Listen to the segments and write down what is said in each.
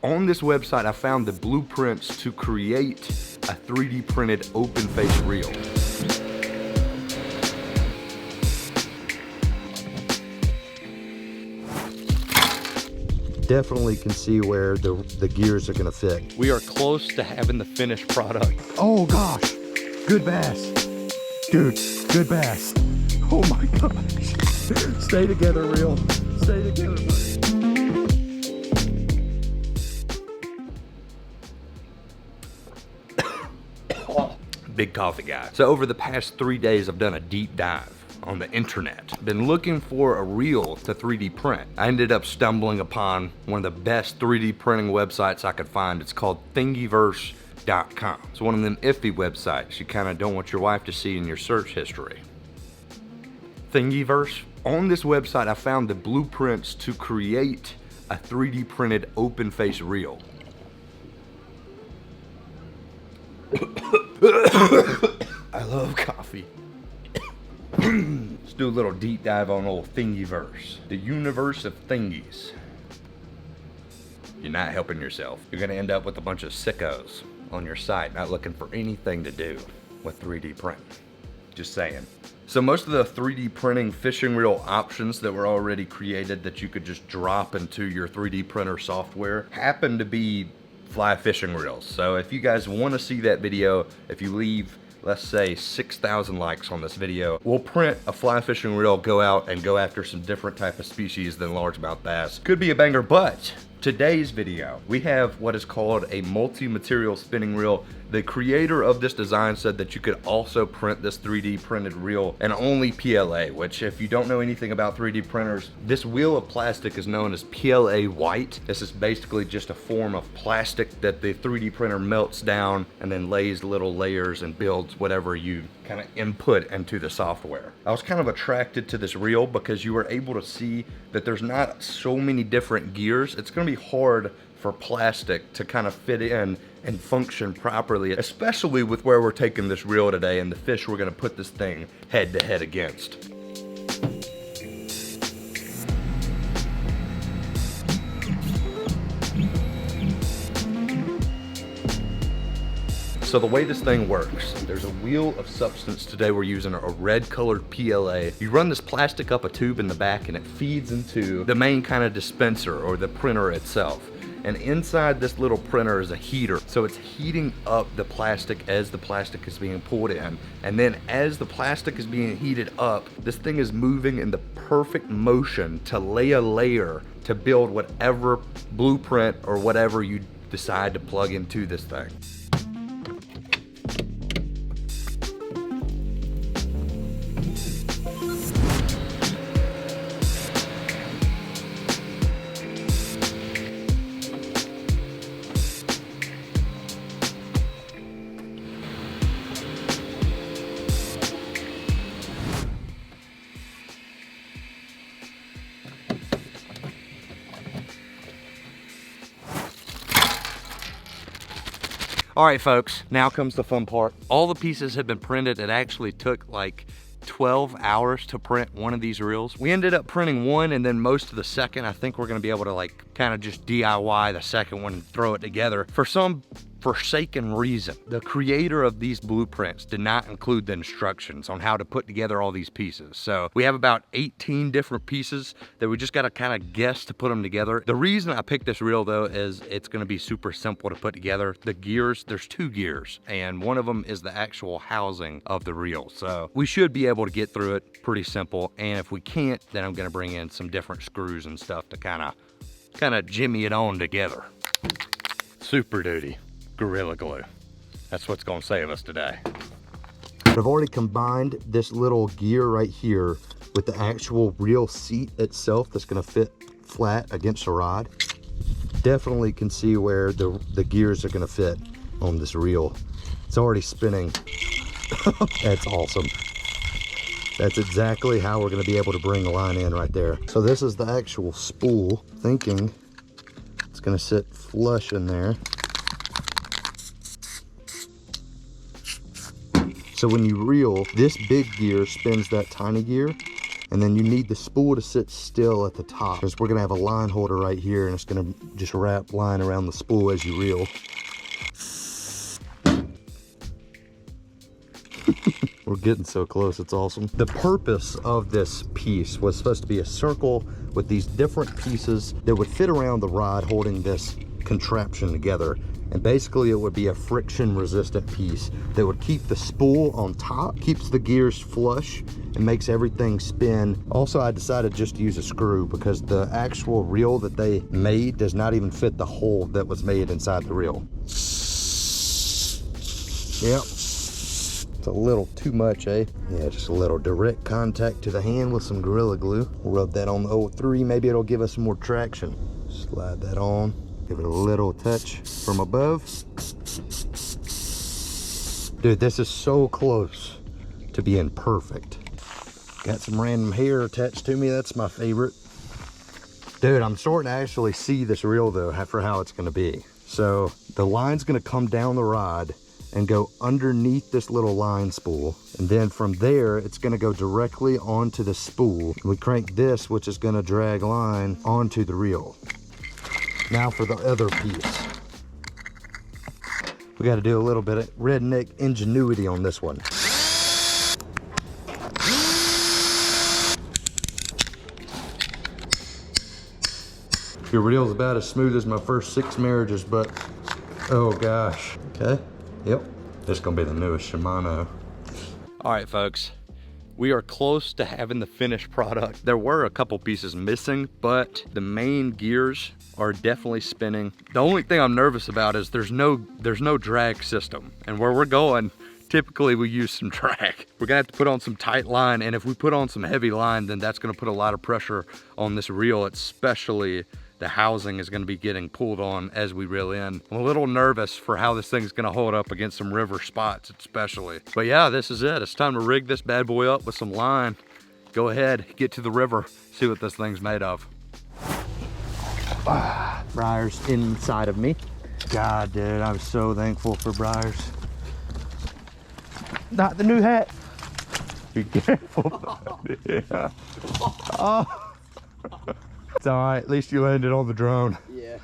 On this website, I found the blueprints to create a 3D printed open face reel. Definitely can see where the gears are gonna fit. We are close to having the finished product. Oh gosh, good bass. Dude, good bass. Oh my gosh. Stay together, reel. Stay together, buddy. Big coffee guy. So over the past 3 days, I've done a deep dive on the internet. Been looking for a reel to 3D print. I ended up stumbling upon one of the best 3D printing websites I could find. It's called Thingiverse.com. It's one of them iffy websites you kind of don't want your wife to see in your search history. Thingiverse. On this website, I found the blueprints to create a 3D printed open face reel. I love coffee. Let's do a little deep dive on old Thingiverse. The universe of thingies. You're not helping yourself. You're gonna end up with a bunch of sickos on your site not looking for anything to do with 3D print. Just saying. So most of the 3D printing fishing reel options that were already created that you could just drop into your 3D printer software happen to be fly fishing reels. So if you guys want to see that video, if you leave, let's say 6,000 likes on this video, we'll print a fly fishing reel, go out and go after some different type of species than largemouth bass. Could be a banger, but today's video, we have what is called a multi-material spinning reel. The creator of this design said that you could also print this 3D printed reel and only PLA, which if you don't know anything about 3D printers, this wheel of plastic is known as PLA white. This is basically just a form of plastic that the 3D printer melts down and then lays little layers and builds whatever you kind of input into the software. I was kind of attracted to this reel because you were able to see that there's not so many different gears. It's going to be hard for plastic to kind of fit in and function properly, especially with where we're taking this reel today and the fish we're going to put this thing head to head against. So the way this thing works, there's a wheel of substance. Today we're using a red colored PLA. You run this plastic up a tube in the back and it feeds into the main kind of dispenser or the printer itself. And inside this little printer is a heater. So it's heating up the plastic as the plastic is being pulled in. And then as the plastic is being heated up, this thing is moving in the perfect motion to lay a layer to build whatever blueprint or whatever you decide to plug into this thing. All right, folks, now comes the fun part. All the pieces have been printed. It actually took like 12 hours to print one of these reels. We ended up printing one and then most of the second. I think we're gonna be able to like kind of just DIY the second one and throw it together. For some forsaken reason, the creator of these blueprints did not include the instructions on how to put together all these pieces. So we have about 18 different pieces that we just gotta kind of guess to put them together. The reason I picked this reel though is it's gonna be super simple to put together. The gears, there's 2 gears and one of them is the actual housing of the reel. So we should be able to get through it pretty simple. And if we can't, then I'm gonna bring in some different screws and stuff to kind of jimmy it on together. Super duty. Gorilla Glue. That's what's gonna save us today. I've already combined this little gear right here with the actual reel seat itself that's gonna fit flat against the rod. Definitely can see where the gears are gonna fit on this reel. It's already spinning. That's awesome. That's exactly how we're gonna be able to bring the line in right there. So this is the actual spool, thinking it's gonna sit flush in there. So when you reel, this big gear spins that tiny gear, And then you need the spool to sit still at the top, because we're gonna have a line holder right here, and it's gonna just wrap line around the spool as you reel. We're getting so close, it's awesome. The purpose of this piece was supposed to be a circle with these different pieces that would fit around the rod holding this contraption together. And basically it would be a friction resistant piece that would keep the spool on top, keeps the gears flush, and makes everything spin. Also, I decided just to use a screw because the actual reel that they made does not even fit the hole that was made inside the reel. Yep. It's a little too much, eh? Yeah, just a little direct contact to the hand with some Gorilla Glue. We'll rub that on the 03, maybe it'll give us some more traction. Slide that on, give it a little touch from above. Dude, this is so close to being perfect. Got some random hair attached to me, that's my favorite. Dude, I'm starting to actually see this reel though, for how it's gonna be. So the line's gonna come down the rod and go underneath this little line spool. And then from there, it's gonna go directly onto the spool. We crank this, which is gonna drag line onto the reel. Now for the other piece. We gotta do a little bit of redneck ingenuity on this one. Your reel's about as smooth as my first 6 marriages, but oh gosh. Okay. Yep, this is gonna be the newest Shimano. All right, folks, we are close to having the finished product. There were a couple pieces missing, but the main gears are definitely spinning. The only thing I'm nervous about is there's no drag system. And where we're going, typically we use some drag. We're gonna have to put on some tight line, and if we put on some heavy line, then that's gonna put a lot of pressure on this reel, especially the housing is gonna be getting pulled on as we reel in. I'm a little nervous for how this thing's gonna hold up against some river spots especially. But yeah, this is it. It's time to rig this bad boy up with some line. Go ahead, get to the river, see what this thing's made of. Briar's inside of me. God, dude, I'm so thankful for Briar's. Not the new hat. Be careful. Yeah. Oh. It's all right, at least you landed on the drone. Yeah.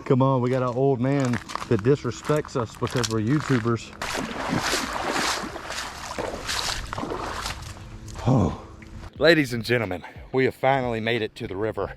Come on, we got an old man that disrespects us because we're YouTubers. Oh. Ladies and gentlemen, we have finally made it to the river.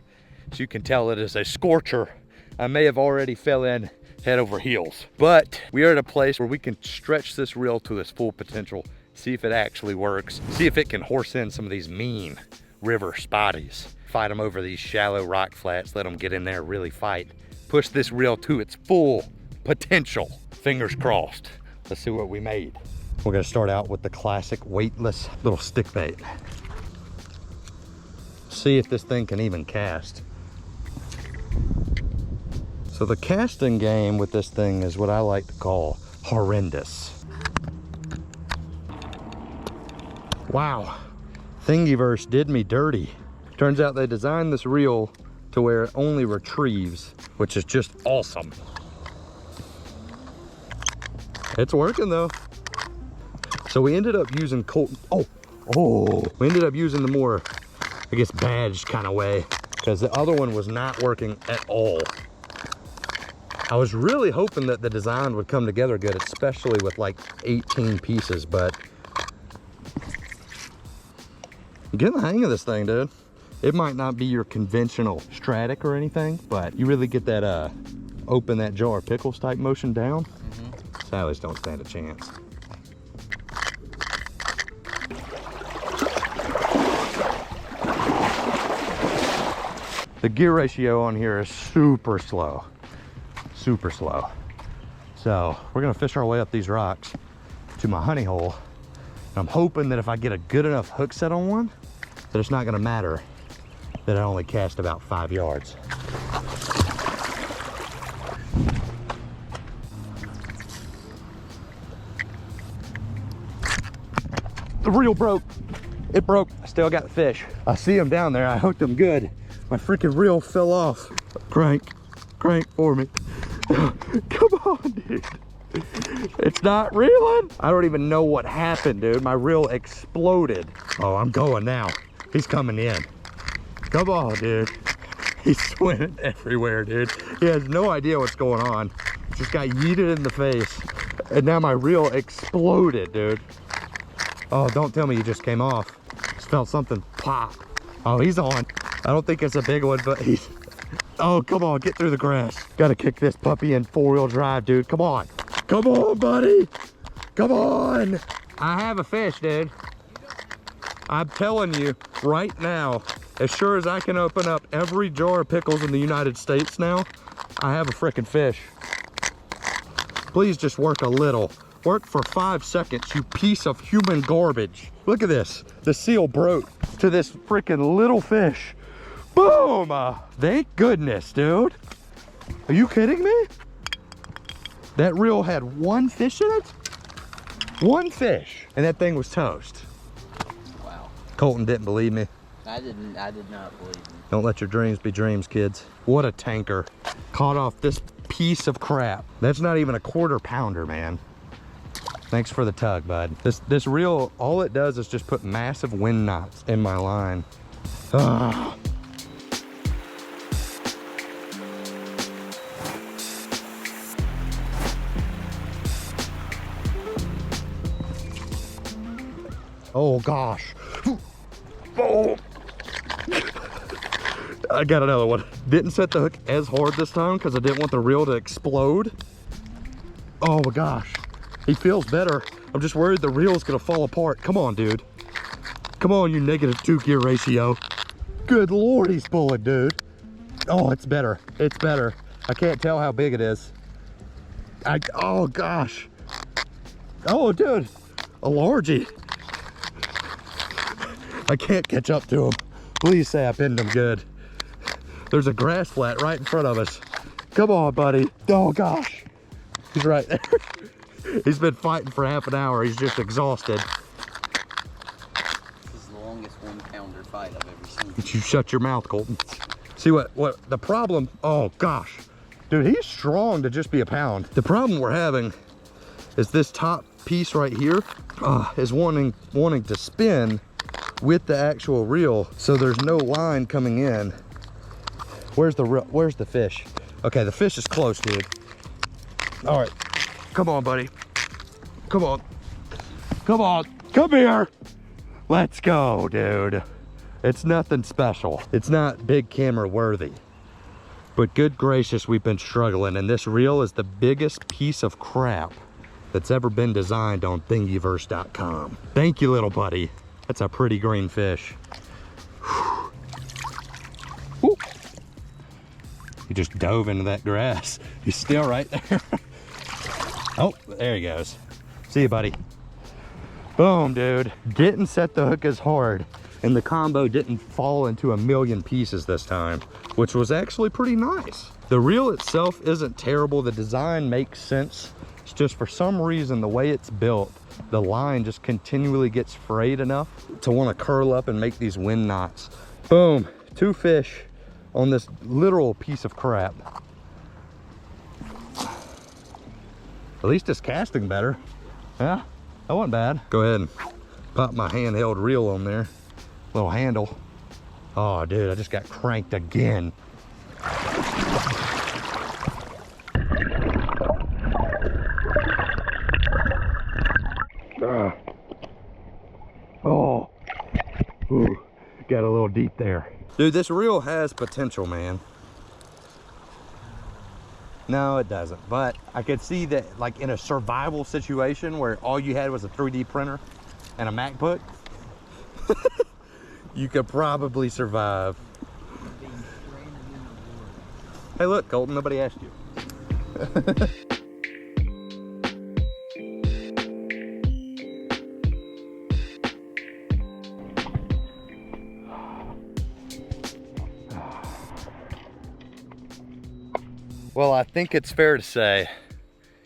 As you can tell, it is a scorcher. I may have already fell in head over heels, but we are at a place where we can stretch this reel to its full potential, see if it actually works, see if it can horse in some of these mean river spotties. Fight them over these shallow rock flats, let them get in there, really fight. Push this reel to its full potential. Fingers crossed. Let's see what we made. We're gonna start out with the classic weightless little stick bait. See if this thing can even cast. So the casting game with this thing is what I like to call horrendous. Wow, Thingiverse did me dirty. Turns out they designed this reel to where it only retrieves, which is just awesome. It's working though. So we ended up using we ended up using the more, I guess, badged kind of way, because the other one was not working at all. I was really hoping that the design would come together good, especially with like 18 pieces, but I'm getting the hang of this thing, dude. It might not be your conventional Stratic or anything, but you really get that open that jar of pickles type motion down. Sallies don't stand a chance. The gear ratio on here is super slow. Super slow. So we're gonna fish our way up these rocks to my honey hole. And I'm hoping that if I get a good enough hook set on one, that it's not gonna matter that I only cast about 5 yards. The reel broke. It broke. I still got the fish. I see them down there. I hooked them good. My freaking reel fell off. Crank for me. Come on, dude. It's not reeling. I don't even know what happened, dude. My reel exploded. Oh, I'm going now. He's coming in. Come on, dude. He's swimming everywhere, dude. He has no idea what's going on. Just got yeeted in the face. And now my reel exploded, dude. Oh, don't tell me you just came off. Just felt something pop. Oh, he's on. I don't think it's a big one, but he's... Oh, come on, get through the grass. Gotta kick this puppy in 4-wheel drive, dude. Come on. Come on, buddy. Come on. I have a fish, dude. I'm telling you right now, as sure as I can open up every jar of pickles in the United States now, I have a frickin' fish. Please just work a little. Work for 5 seconds, you piece of human garbage. Look at this. The seal broke to this frickin' little fish. Boom! Thank goodness, dude. Are you kidding me? That reel had 1 fish in it? 1 fish. And that thing was toast. Wow. Colton didn't believe me. I did not believe him. Don't let your dreams be dreams, kids. What a tanker. Caught off this piece of crap. That's not even a 1/4 pounder, man. Thanks for the tug, bud. This reel, all it does is just put massive wind knots in my line. Ah. Oh gosh. Oh. I got another one. Didn't set the hook as hard this time because I didn't want the reel to explode. Oh my gosh. He feels better. I'm just worried the reel's gonna fall apart. Come on, dude. Come on, you -2 gear ratio. Good Lord, he's pulling, dude. Oh, it's better. It's better. I can't tell how big it is. Oh gosh. Oh, dude. A largie. I can't catch up to him. Please say I pinned him good. There's a grass flat right in front of us. Come on, buddy. Oh gosh. He's right there. He's been fighting for half an hour. He's just exhausted. This is the longest 1-pounder fight I've ever seen. Did you shut your mouth, Colton? See what the problem, oh gosh. Dude, he's strong to just be a pound. The problem we're having is this top piece right here is wanting to spin with the actual reel, so there's no line coming in. Where's the fish? Okay, the fish is close, dude. All right, come on, buddy. Come on. Come on, come here. Let's go, dude. It's nothing special. It's not big camera worthy. But good gracious, we've been struggling, and this reel is the biggest piece of crap that's ever been designed on thingiverse.com. Thank you, little buddy. That's a pretty green fish. Whew. He just dove into that grass. He's still right there. Oh, there he goes. See you, buddy. Boom, dude. Didn't set the hook as hard, and the combo didn't fall into a million pieces this time, which was actually pretty nice. The reel itself isn't terrible. The design makes sense. It's just for some reason, the way it's built, the line just continually gets frayed enough to want to curl up and make these wind knots. Boom, 2 fish on this literal piece of crap. At least it's casting better. Yeah, that wasn't bad. Go ahead and pop my handheld reel on there. Little handle. Oh, dude, I just got cranked again. Oh, ooh, got a little deep there. Dude, this reel has potential, man. No, it doesn't, but I could see that, like, in a survival situation where all you had was a 3D printer and a MacBook, you could probably survive. Hey, look, Colton, nobody asked you. Well, I think it's fair to say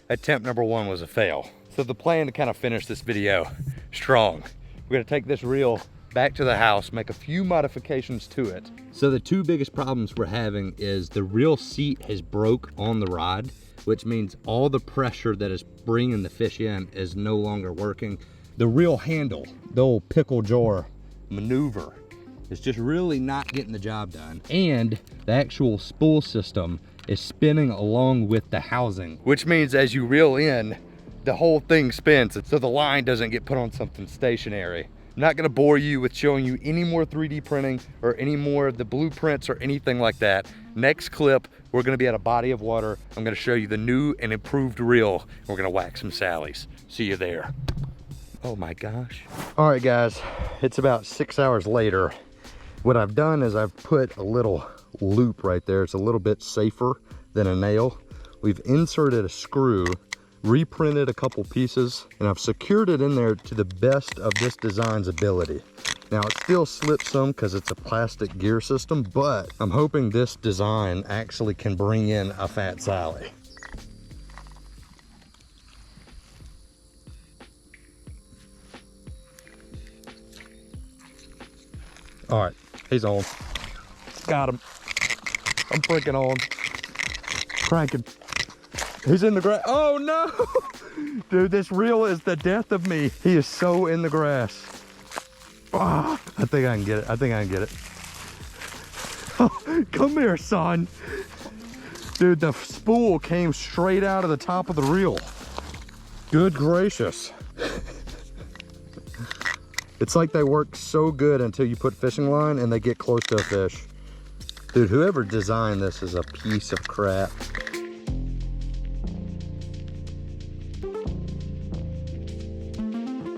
attempt number 1 was a fail. So the plan to kind of finish this video strong, we're gonna take this reel back to the house, make a few modifications to it. So the 2 biggest problems we're having is the reel seat has broke on the rod, which means all the pressure that is bringing the fish in is no longer working. The reel handle, the old pickle jar maneuver, It's just really not getting the job done. And the actual spool system is spinning along with the housing, which means as you reel in, the whole thing spins, so the line doesn't get put on something stationary. I'm not gonna bore you with showing you any more 3D printing or any more of the blueprints or anything like that. Next clip, we're gonna be at a body of water. I'm gonna show you the new and improved reel. We're gonna whack some Sallies. See you there. Oh my gosh. All right guys, it's about 6 hours later. What I've done is I've put a little loop right there. It's a little bit safer than a nail. We've inserted a screw, reprinted a couple pieces, and I've secured it in there to the best of this design's ability. Now it still slips some because it's a plastic gear system, but I'm hoping this design actually can bring in a Fat Sally. All right, he's on. Got him. I'm freaking on. Cranking. He's in the grass. Oh no! Dude, this reel is the death of me. He is so in the grass. Ah, I think I can get it. I think I can get it. Oh, come here, son. Dude, the spool came straight out of the top of the reel. Good gracious. It's like they work so good until you put fishing line and they get close to a fish. Dude, whoever designed this is a piece of crap.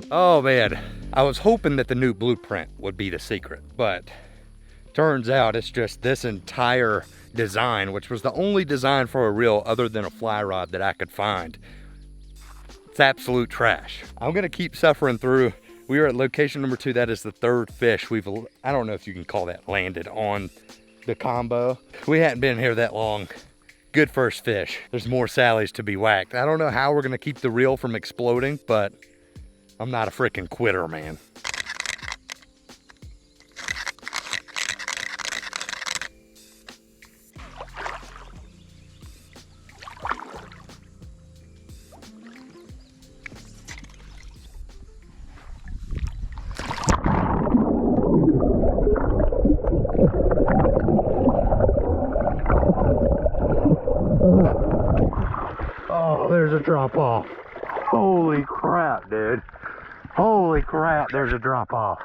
Oh man, I was hoping that the new blueprint would be the secret, but turns out it's just this entire design, which was the only design for a reel other than a fly rod that I could find. It's absolute trash. I'm gonna keep suffering through. We are at location number 2. That is the 3rd fish we've, I don't know if you can call that landed on the combo. We hadn't been here that long. Good first fish. There's more Sallies to be whacked. I don't know how we're gonna keep the reel from exploding, but I'm not a freaking quitter, man. Oh, there's a drop off. Holy crap, dude. Holy crap, there's a drop off.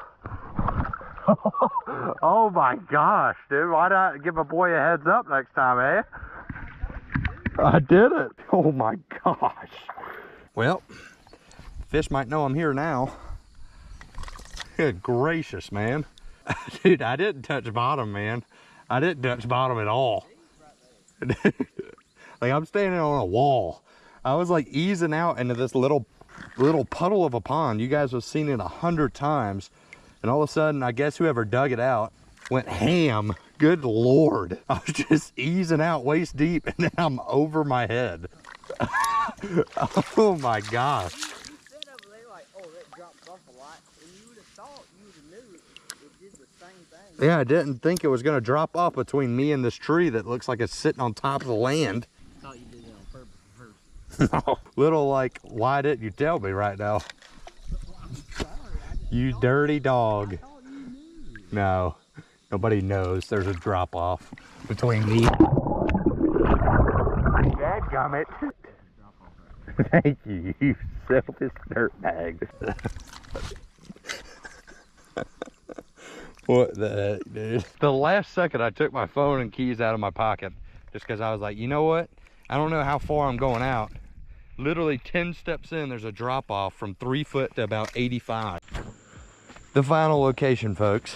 Oh my gosh, dude. Why not give a boy a heads up next time, eh? I did it. Oh my gosh. Well, fish might know I'm here now. Good gracious, man. Dude, I didn't touch bottom, man. I didn't touch bottom at all. Like I'm standing on a wall. I was like easing out into this little puddle of a pond. You guys have seen it 100 times. And all of a sudden, I guess whoever dug it out went ham. Good Lord. I was just easing out waist deep and then I'm over my head. Oh my gosh. You said over there like, oh, that dropped off a lot, and you would have thought, you would have knew it did the same thing. Yeah, I didn't think it was gonna drop off between me and this tree that looks like it's sitting on top of the land. I thought you did it on purpose first. No. Little like, why didn't you tell me right now? You dirty dog. No, nobody knows there's a drop off between me. Dadgummit. Thank you, you selfish dirtbag. What the heck, dude? The last second I took my phone and keys out of my pocket just because I was like, you know what? I don't know how far I'm going out. Literally 10 steps in, there's a drop off from 3 foot to about 85. The final location, folks.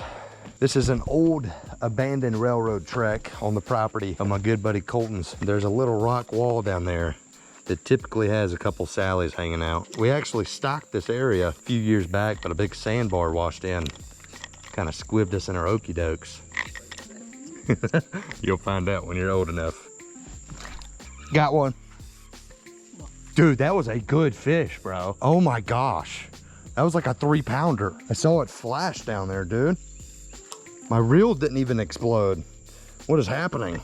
This is an old abandoned railroad track on the property of my good buddy Colton's. There's a little rock wall down there that typically has a couple Sallies hanging out. We actually stocked this area a few years back, but a big sandbar washed in. Kind of squibbed us in our okie dokes. You'll find out when you're old enough. Got one. Dude, that was a good fish, bro. Oh my gosh. That was like a 3-pounder. I saw it flash down there, dude. My reel didn't even explode. What is happening?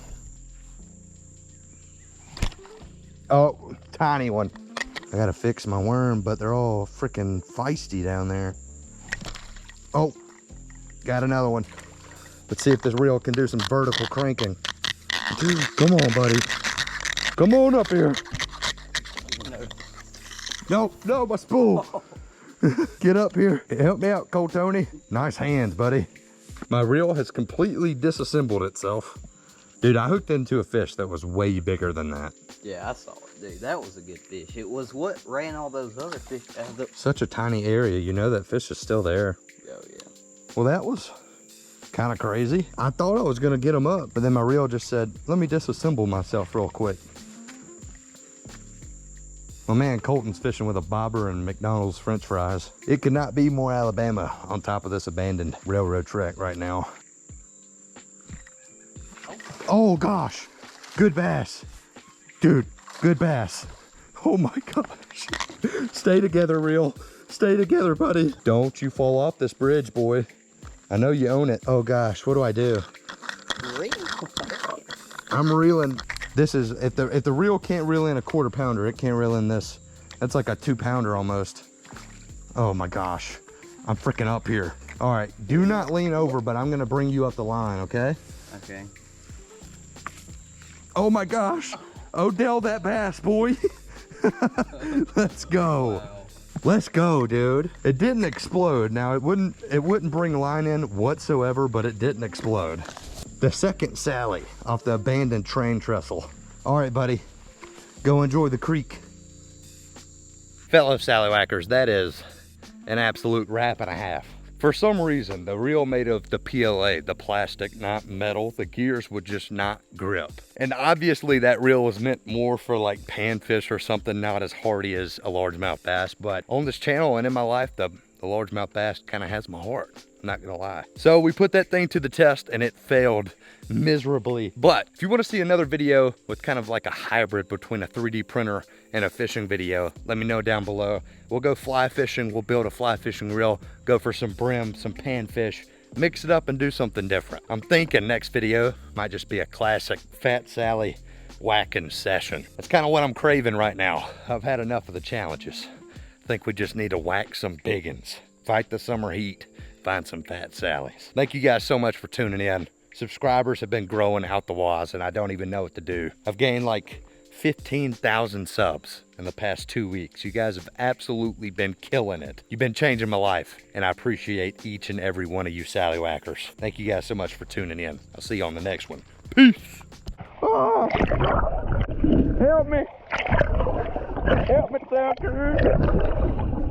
Oh, tiny one. I gotta fix my worm, but they're all freaking feisty down there. Oh, got another one. Let's see if this reel can do some vertical cranking. Dude, come on, buddy. Come on up here. No, no, my spool. Get up here. Help me out, Cold Tony. Nice hands, buddy. My reel has completely disassembled itself. Dude, I hooked into a fish that was way bigger than that. Yeah, I saw it, dude. That was a good fish. It was what ran all those other fish out of the... Such a tiny area, you know that fish is still there. Oh, yeah. Well, that was kind of crazy. I thought I was gonna get them up, but then my reel just said, let me disassemble myself real quick. My man Colton's fishing with a bobber and McDonald's French fries. It could not be more Alabama on top of this abandoned railroad track right now. Oh gosh, good bass. Dude, good bass. Oh my gosh. Stay together, reel. Stay together, buddy. Don't you fall off this bridge, boy. I know you own it. Oh gosh, what do I do? I'm reeling. This is, if the reel can't reel in a 1/4 pounder, it can't reel in this. That's like a 2 pounder almost. Oh my gosh. I'm freaking up here. All right, do not lean over, but I'm gonna bring you up the line, okay? Okay. Oh my gosh. Odell that bass, boy. Let's go. Wow. Let's go, dude. It didn't explode. Now it wouldn't bring line in whatsoever, but it didn't explode. The second Sally off the abandoned train trestle. All right, buddy, go enjoy the creek. Fellow Sallywhackers, that is an absolute wrap and a half. For some reason, the reel made of the PLA, the plastic, not metal, the gears would just not grip. And obviously that reel was meant more for like panfish or something, not as hardy as a largemouth bass. But on this channel and in my life, the largemouth bass kind of has my heart, I'm not gonna lie. So we put that thing to the test and it failed miserably. But if you wanna see another video with kind of like a hybrid between a 3D printer and a fishing video, let me know down below. We'll go fly fishing, we'll build a fly fishing reel, go for some brim, some panfish, mix it up and do something different. I'm thinking next video might just be a classic Fat Sally whacking session. That's kind of what I'm craving right now. I've had enough of the challenges. I think we just need to whack some biggins, fight the summer heat, find some Fat Sallys. Thank you guys so much for tuning in. Subscribers have been growing out the wazoo and I don't even know what to do. I've gained like 15,000 subs in the past 2 weeks. You guys have absolutely been killing it. You've been changing my life and I appreciate each and every one of you Sallywhackers. Thank you guys so much for tuning in. I'll see you on the next one. Peace. Oh, help me. Help me, Sal Cruz.